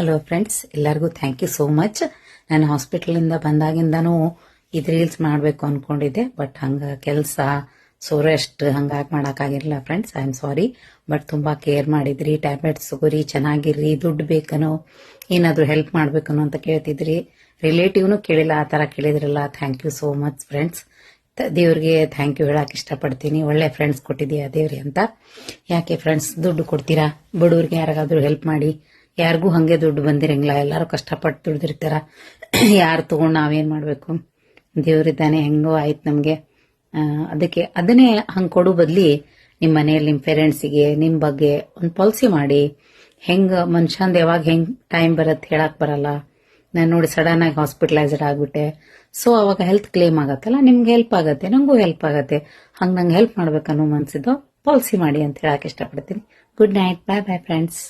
Hello friends, ಎಲ್ಲರಿಗೂ thank you so much. ನಾನು ಹಾಸ್ಪಿಟಲಿಂದ ಬಂದಾಗಿಂದನೂ ಇದು ರೀಲ್ಸ್ ಮಾಡಬೇಕು ಅನ್ಕೊಂಡಿದ್ದೆ, ಬಟ್ ಹಂಗ ಕೆಲಸ ರೆಸ್ಟ್ ಹಂಗಾಗಿ ಮಾಡೋಕ್ಕಾಗಿರಲಿಲ್ಲ friends. I am sorry. But ತುಂಬಾ ಕೇರ್ ಮಾಡಿದ್ರಿ, ಟ್ಯಾಬ್ಲೆಟ್ಸ್ ತಗೋರಿ, ಚೆನ್ನಾಗಿರ್ರಿ, ದುಡ್ಡು ಬೇಕನೋ ಏನಾದರೂ ಹೆಲ್ಪ್ ಮಾಡ್ಬೇಕನೋ ಅಂತ ಕೇಳ್ತಿದ್ರಿ. ರಿಲೇಟಿವ್ನು ಕೇಳಿಲ್ಲ, ಆ ಥರ ಕೇಳಿದ್ರಲ್ಲ. Thank you so much friends. ದೇವ್ರಿಗೆ ಥ್ಯಾಂಕ್ ಯು ಹೇಳಕ್ ಇಷ್ಟಪಡ್ತೀನಿ. ಒಳ್ಳೆ ಫ್ರೆಂಡ್ಸ್ ಕೊಟ್ಟಿದ್ದೀಯಾ ದೇವ್ರಿ ಅಂತ. ಯಾಕೆ ಫ್ರೆಂಡ್ಸ್, ದುಡ್ಡು ಕೊಡ್ತೀರಾ, ಬಡವ್ರಿಗೆ ಯಾರಿಗಾದ್ರೂ ಹೆಲ್ಪ್ ಮಾಡಿ. ಯಾರಿಗೂ ಹಂಗೆ ದುಡ್ಡು ಬಂದಿರಂಗಿಲ್ಲ, ಎಲ್ಲರೂ ಕಷ್ಟಪಟ್ಟು ದುಡ್ದಿರ್ತಾರ. ಯಾರು ತಗೊಂಡು ನಾವೇನ್ ಮಾಡ್ಬೇಕು? ದೇವ್ರಿದ್ದಾನೆ, ಹೆಂಗೋ ಆಯ್ತು ನಮ್ಗೆ. ಅದಕ್ಕೆ ಅದನ್ನೇ ಹಂಗೆ ಕೊಡೋ ಬದ್ಲಿ ನಿಮ್ಮ ಮನೆಯಲ್ಲಿ ನಿಮ್ಮ ಪೇರೆಂಟ್ಸಿಗೆ ನಿಮ್ಮ ಬಗ್ಗೆ ಒಂದು ಪಾಲಿಸಿ ಮಾಡಿ. ಹೆಂಗ ಮನುಷ್ಯಂದ ಯಾವಾಗ ಹೆಂಗ್ ಟೈಮ್ ಬರತ್ತೆ ಹೇಳಕ್ ಬರಲ್ಲ. ನಾನು ನೋಡಿ ಸಡನ್ ಆಗಿ ಹಾಸ್ಪಿಟಲೈಸ್ಡ್ ಆಗ್ಬಿಟ್ಟೆ. ಸೊ ಅವಾಗ ಹೆಲ್ತ್ ಕ್ಲೇಮ್ ಆಗತ್ತಲ್ಲ, ನಿಮ್ಗೆ ಹೆಲ್ಪ್ ಆಗತ್ತೆ, ನಂಗೂ ಹೆಲ್ಪ್ ಆಗತ್ತೆ. ಹಂಗೆ ನಂಗೆ ಹೆಲ್ಪ್ ಮಾಡ್ಬೇಕನ್ನೋ ಮನ್ಸಿದ್ದು ಪಾಲಿಸಿ ಮಾಡಿ ಅಂತ ಹೇಳಕ್ ಇಷ್ಟಪಡ್ತೀನಿ. ಗುಡ್ ನೈಟ್, ಬಾಯ್ ಬಾಯ್ ಫ್ರೆಂಡ್ಸ್.